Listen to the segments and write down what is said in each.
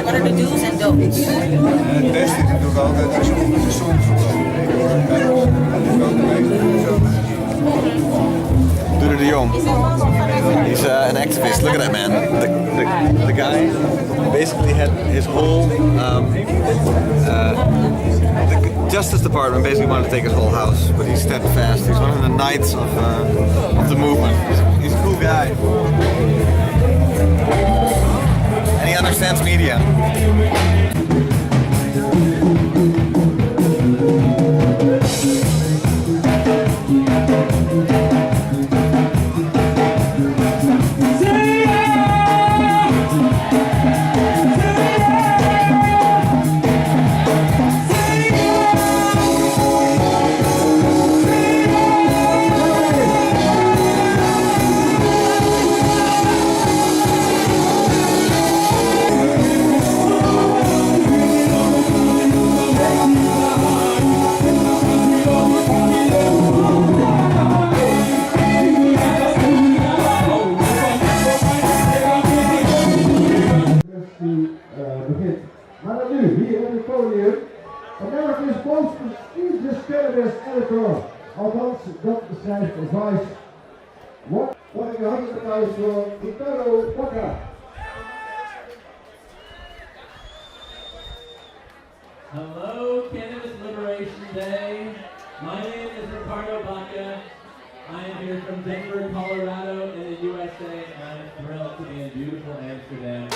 What are the do's and don'ts? Het beste natuurlijk altijd als je op de zon Doede de Jong. He's an activist. Look at that man. The guy basically had his whole the Justice Department basically wanted to take his whole house, but he stepped fast. He's one of the knights of the movement. He's a cool guy. And he understands media. Maar dan nu, hier op het podium, America's most prestigious cannabis editor. Althans, dat beschrijft Vice. Wat ik een hartelijk applaus voor Ricardo Bakker. Hello, Cannabis Liberation Day. My name is Ricardo Baca. I am here from Denver, Colorado in the USA, and I am thrilled to be in beautiful Amsterdam.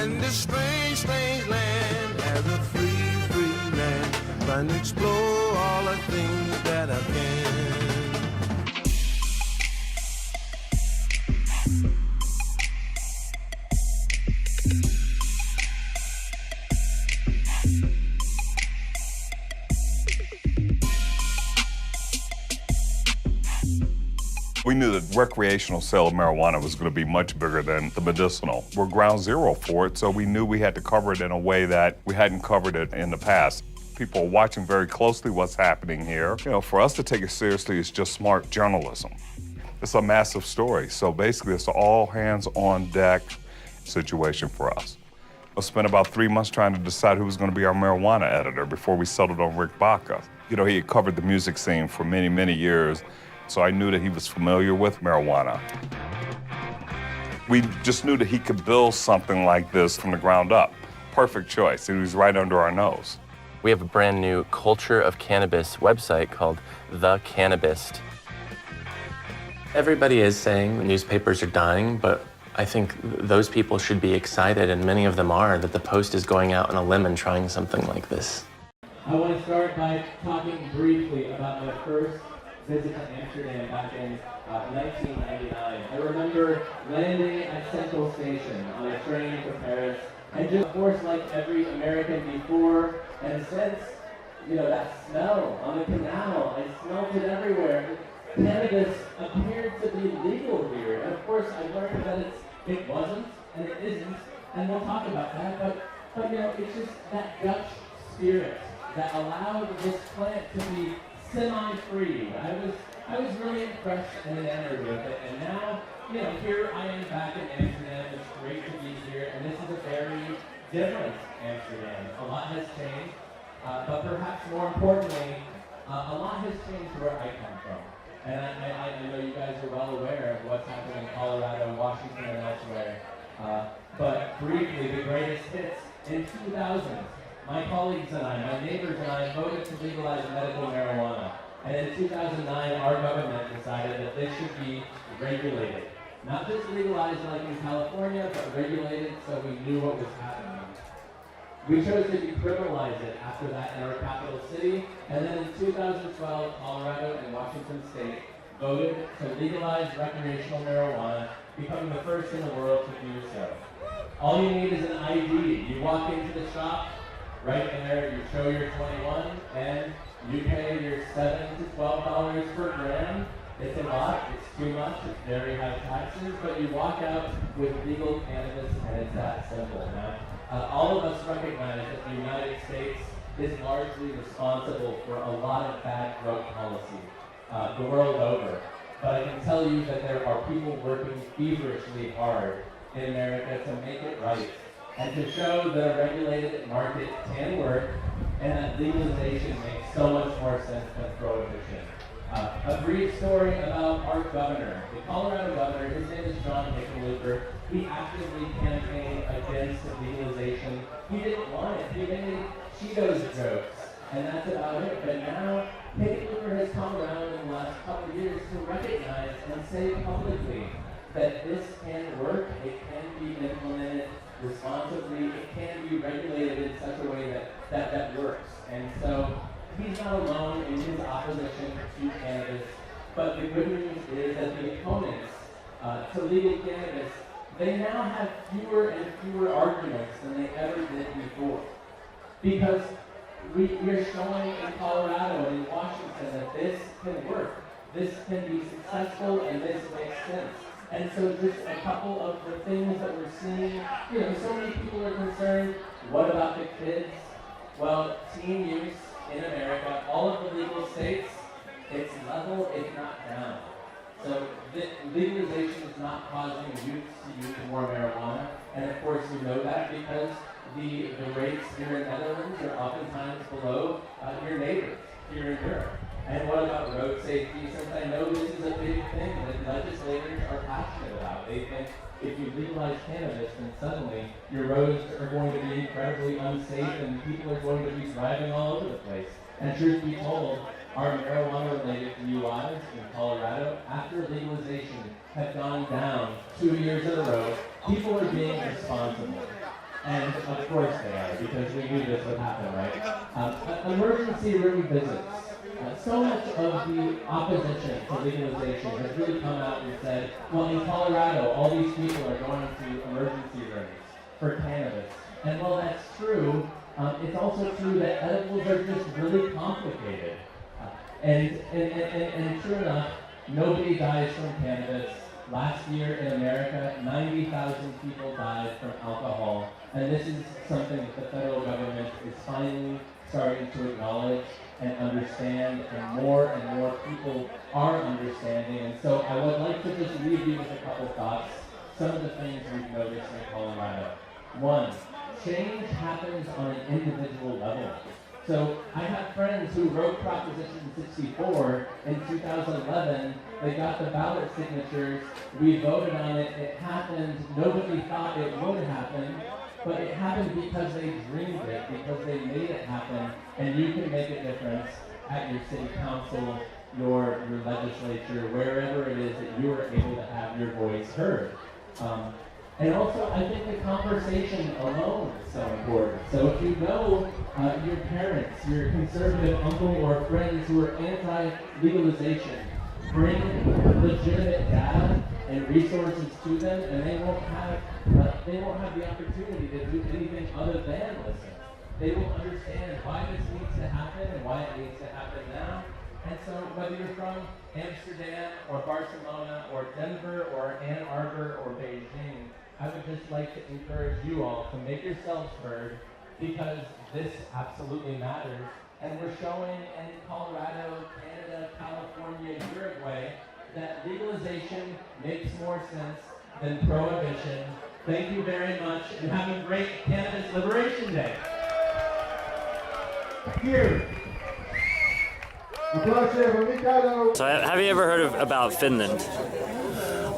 In this strange, strange land, as a free, free man, trying to explore all the things that I can. We knew that recreational sale of marijuana was going to be much bigger than the medicinal. We're ground zero for it, so we knew we had to cover it in a way that we hadn't covered it in the past. People are watching very closely what's happening here. You know, for us to take it seriously is just smart journalism. It's a massive story, so basically it's an all hands on deck situation for us. I spent about 3 months trying to decide who was going to be our marijuana editor before we settled on Rick Baca. You know, he had covered the music scene for many, many years. So I knew that he was familiar with marijuana. We just knew that he could build something like this from the ground up. Perfect choice. He was right under our nose. We have a brand new Culture of Cannabis website called The Cannabis. Everybody is saying the newspapers are dying, but I think those people should be excited, and many of them are, that the Post is going out on a limb and trying something like this. I want to start by talking briefly about my first visit to Amsterdam back in 1999. I remember landing at Central Station on a train to Paris, and just, of course, like every American before and since, you know, that smell on the canal, I smelled it everywhere. Cannabis appeared to be legal here, and of course I learned that it wasn't, and it isn't, and we'll talk about that, but you know, it's just that Dutch spirit that allowed this plant to be semi-free. I was really impressed and enamored with it, and now, you know, here I am back in Amsterdam. It's great to be here, and this is a very different Amsterdam. A lot has changed, but perhaps more importantly, a lot has changed where I come from. And I know you guys are well aware of what's happening in Colorado, Washington, and elsewhere. But briefly, the greatest hits in 2000. My colleagues and I, my neighbors and I voted to legalize medical marijuana. And in 2009, our government decided that this should be regulated. Not just legalized like in California, but regulated so we knew what was happening. We chose to decriminalize it after that in our capital city, and then in 2012, Colorado and Washington State voted to legalize recreational marijuana, becoming the first in the world to do so. All you need is an ID. You walk into the shop, right there, you show you're 21, and you pay your $7 to $12 per gram. It's a lot, it's too much, it's very high taxes, but you walk out with legal cannabis, and it's that simple. Now, all of us recognize that the United States is largely responsible for a lot of bad drug policy the world over. But I can tell you that there are people working feverishly hard in America to make it right and to show that a regulated market can work and that legalization makes so much more sense than prohibition. A brief story about our governor. The Colorado governor, his name is John Hickenlooper. He actively campaigned against legalization. He didn't want it. He made Cheetos jokes, and that's about it. But now, Hickenlooper has come around in the last couple of years to recognize and say publicly that this can work, it can be implemented responsibly, it can be regulated in such a way that works. And so, he's not alone in his opposition to cannabis, but the good news is that the opponents to legal cannabis, they now have fewer and fewer arguments than they ever did before. Because we're showing in Colorado and in Washington that this can work, this can be successful, and this makes sense. And so just a couple of the things that we're seeing, you know, so many people are concerned, what about the kids? Well, teen use in America, all of the legal states, it's level, if not down. So legalization is not causing youth to use more marijuana, and of course we know that because the rates here in Netherlands are oftentimes below your neighbors here in Europe. And what about road safety? Since I know this is a big thing that legislators are passionate about. They think if you legalize cannabis, then suddenly your roads are going to be incredibly unsafe and people are going to be driving all over the place. And truth be told, our marijuana-related DUIs in Colorado, after legalization, have gone down 2 years in a row. People are being responsible. And of course they are, because we knew this would happen, right? Emergency room visits. So much of the opposition to legalization has really come out and said, well, in Colorado, all these people are going to emergency rooms for cannabis. And while that's true, it's also true that edibles are just really complicated. And true enough, nobody dies from cannabis. Last year in America, 90,000 people died from alcohol. And this is something that the federal government is finally starting to acknowledge and understand, and more people are understanding. And so I would like to just leave you with a couple thoughts, some of the things we've noticed in Colorado. One, change happens on an individual level. So I have friends who wrote Proposition 64 in 2011. They got the ballot signatures. We voted on it. It happened. Nobody thought it would happen. But it happened because they dreamed it, because they made it happen, and you can make a difference at your city council, your legislature, wherever it is that you are able to have your voice heard. And also, I think the conversation alone is so important. So if you know your parents, your conservative uncle or friends who are anti-legalization, bring legitimate data and resources to them, and they won't have the opportunity to do anything other than listen. They will understand why this needs to happen and why it needs to happen now. And so whether you're from Amsterdam or Barcelona or Denver or Ann Arbor or Beijing, I would just like to encourage you all to make yourselves heard, because this absolutely matters. And we're showing in Colorado, Canada, California, Uruguay, that legalization makes more sense than prohibition. Thank you very much, and have a great Cannabis Liberation Day. Thank you. Applausje voor Mikado. So have you ever heard about Finland?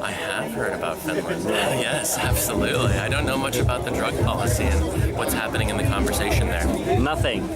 I have heard about Finland. Yes, absolutely. I don't know much about the drug policy and what's happening in the conversation there. Nothing.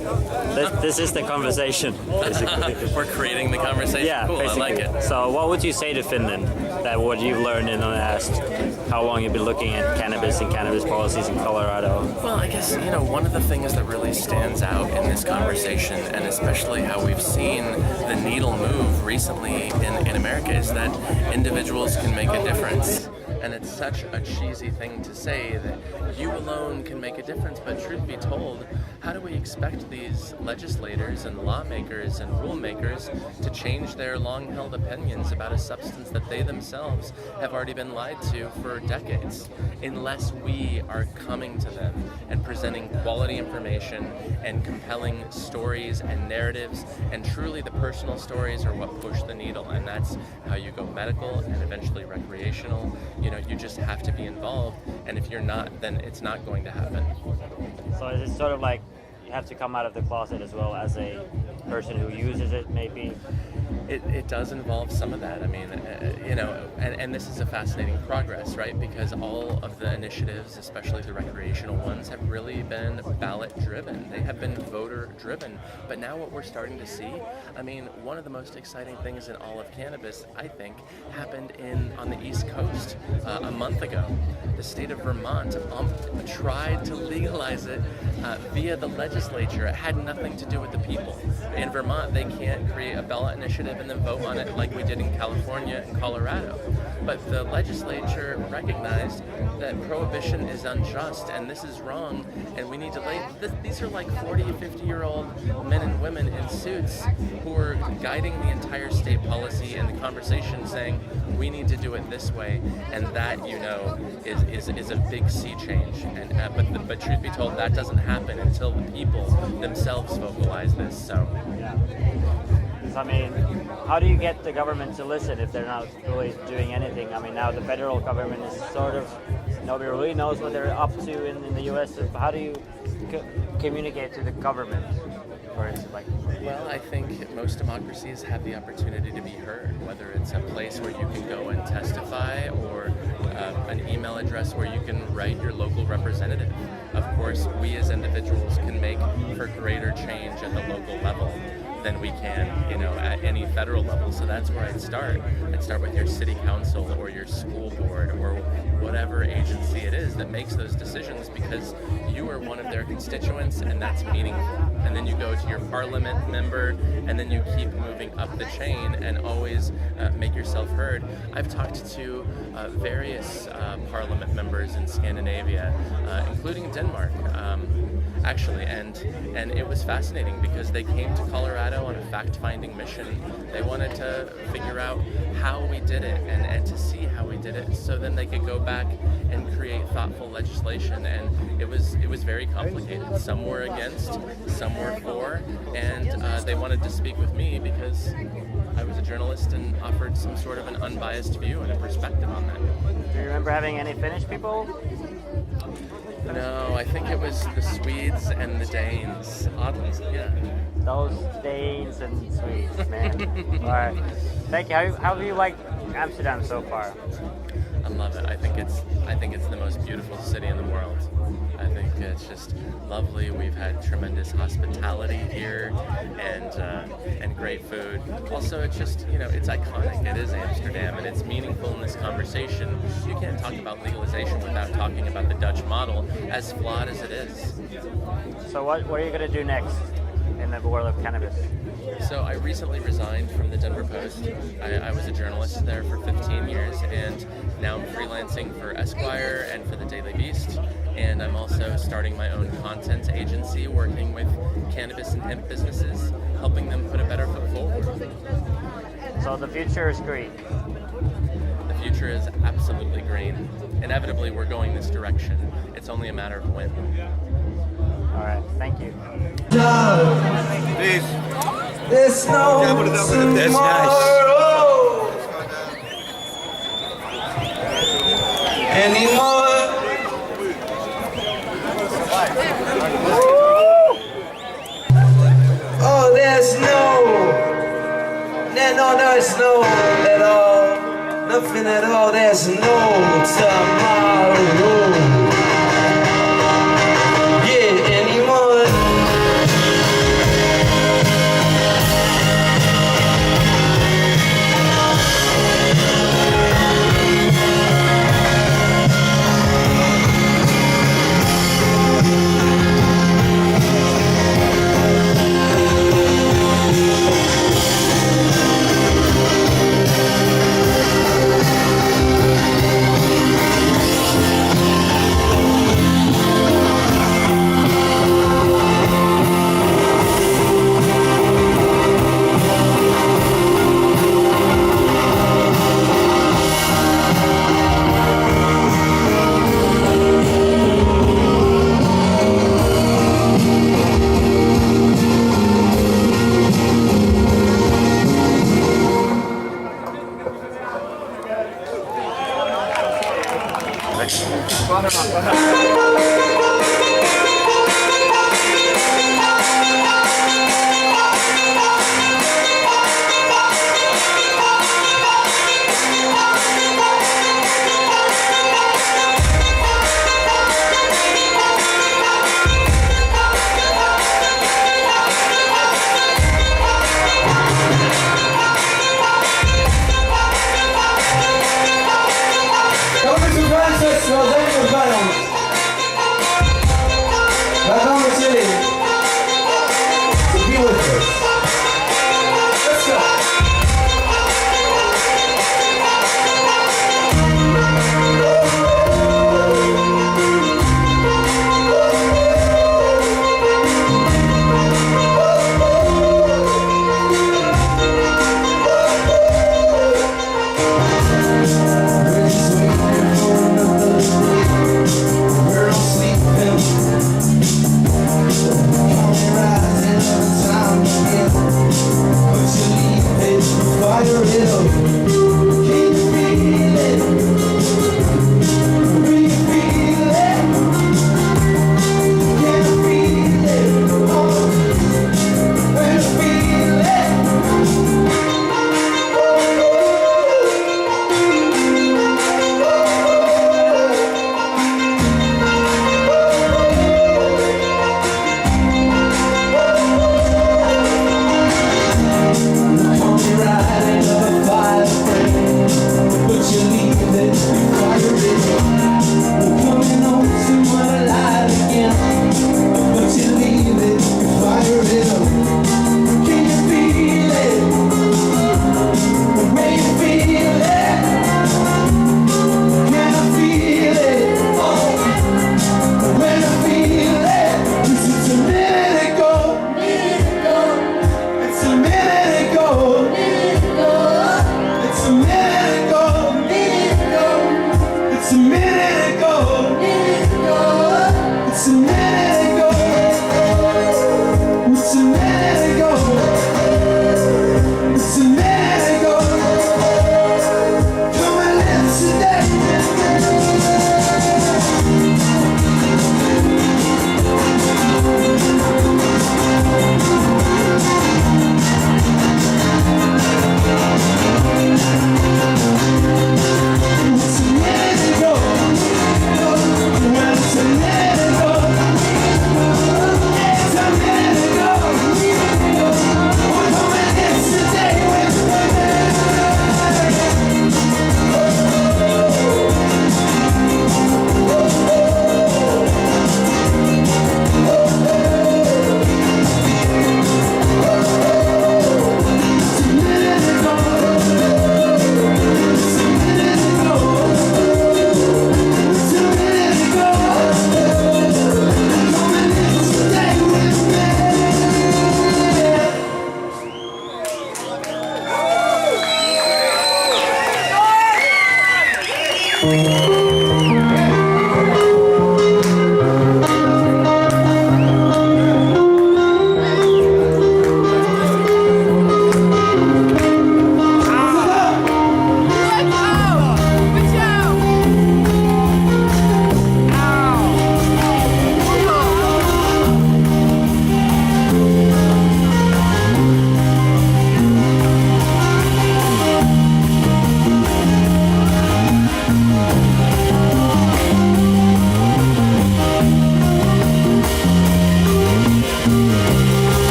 This is the conversation, basically. We're creating the conversation. Yeah, cool, basically. I like it. So what would you say to Finland, that what you've learned in the last, how long you've been looking at cannabis and cannabis policies in Colorado? Well, I guess, one of the things that really stands out in this conversation, and especially how we've seen the needle move recently in America, is that individuals can make a difference. And it's such a cheesy thing to say that you alone can make a difference, but truth be told, how do we expect these legislators and lawmakers and rule makers to change their long-held opinions about a substance that they themselves have already been lied to for decades, unless we are coming to them and presenting quality information and compelling stories and narratives, and truly the personal stories are what push the needle, and that's how you go medical and eventually recreational. You just have to be involved, and if you're not, then it's not going to happen. So is it sort of like you have to come out of the closet as well as a person who uses it, maybe? It does involve some of that. I mean, and this is a fascinating progress, right? Because all of the initiatives, especially the recreational ones, have really been ballot-driven. They have been voter-driven. But now what we're starting to see, one of the most exciting things in all of cannabis, I think, happened on the East Coast a month ago. The state of Vermont tried to legalize it via the legislature. It had nothing to do with the people. In Vermont, they can't create a ballot initiative and then vote on it like we did in California and Colorado. But the legislature recognized that prohibition is unjust and this is wrong, and we need to these are like 40 and 50-year-old men and women in suits who are guiding the entire state policy and the conversation, saying we need to do it this way, and that is a big sea change. And but truth be told, that doesn't happen until the people themselves vocalize this. So how do you get the government to listen if they're not really doing anything? Now the federal government is sort of, nobody really knows what they're up to in the US. How do you communicate to the government? Well, I think most democracies have the opportunity to be heard, whether it's a place where you can go and testify or an email address where you can write your local representative. Of course, we as individuals can make for greater change at the local level than we can, at any federal level. So that's where I'd start. I'd start with your city council or your school board or whatever agency it is that makes those decisions, because you are one of their constituents and that's meaningful. And then you go to your parliament member, and then you keep moving up the chain and always make yourself heard. I've talked to various parliament members in Scandinavia, including Denmark, actually, and it was fascinating because they came to Colorado on a fact-finding mission. They wanted to figure out how we did it and to see how we did it, so then they could go back and create thoughtful legislation. And it was very complicated. Some were against, some were for, and they wanted to speak with me because I was a journalist and offered some sort of an unbiased view and a perspective on that. Do you remember having any Finnish people? No, I think it was the Swedes and the Danes. Oddly, yeah. Those Danes and Swedes, man. All right. Thank you. How have you liked Amsterdam so far? I love it. I think it's the most beautiful city in the world. I think it's just lovely. We've had tremendous hospitality here and great food. Also, it's just, it's iconic. It is Amsterdam, and it's meaningful in this conversation. You can't talk about legalization without talking about the Dutch model, as flawed as it is. So what are you going to do next in the world of cannabis? So I recently resigned from the Denver Post. I was a journalist there for 15 years, and now I'm freelancing for Esquire and for the Daily Beast. And I'm also starting my own content agency, working with cannabis and hemp businesses, helping them put a better foot forward. So the future is green. The future is absolutely green. Inevitably, we're going this direction. It's only a matter of when. All right, thank you. Please. There's no Yeah, put it up with it. That's anymore. Oh, there's no at all. Nothing at all. There's no tomorrow. Yeah, anymore.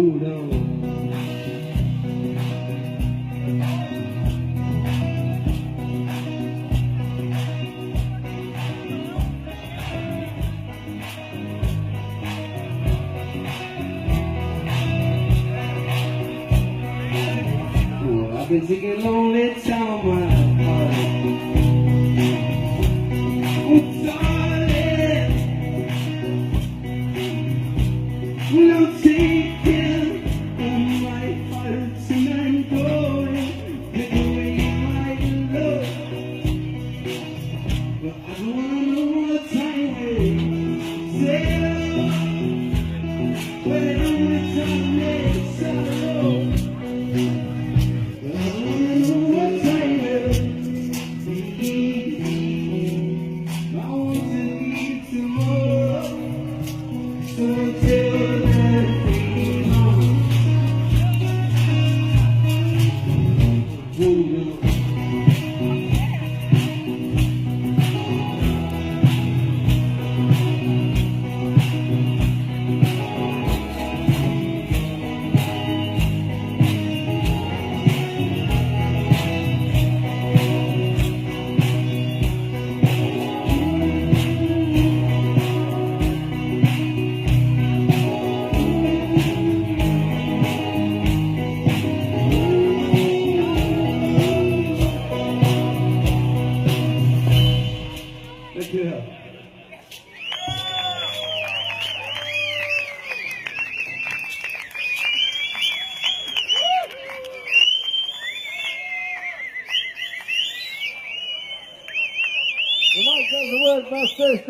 hold on. I've been taking a lonely time, my heart. Oh, darling, when I'm taking on my heart and I'm going, take away my love. But I don't wanna know what time it is. When I'm with you next sorrow. The mic does the word, best face,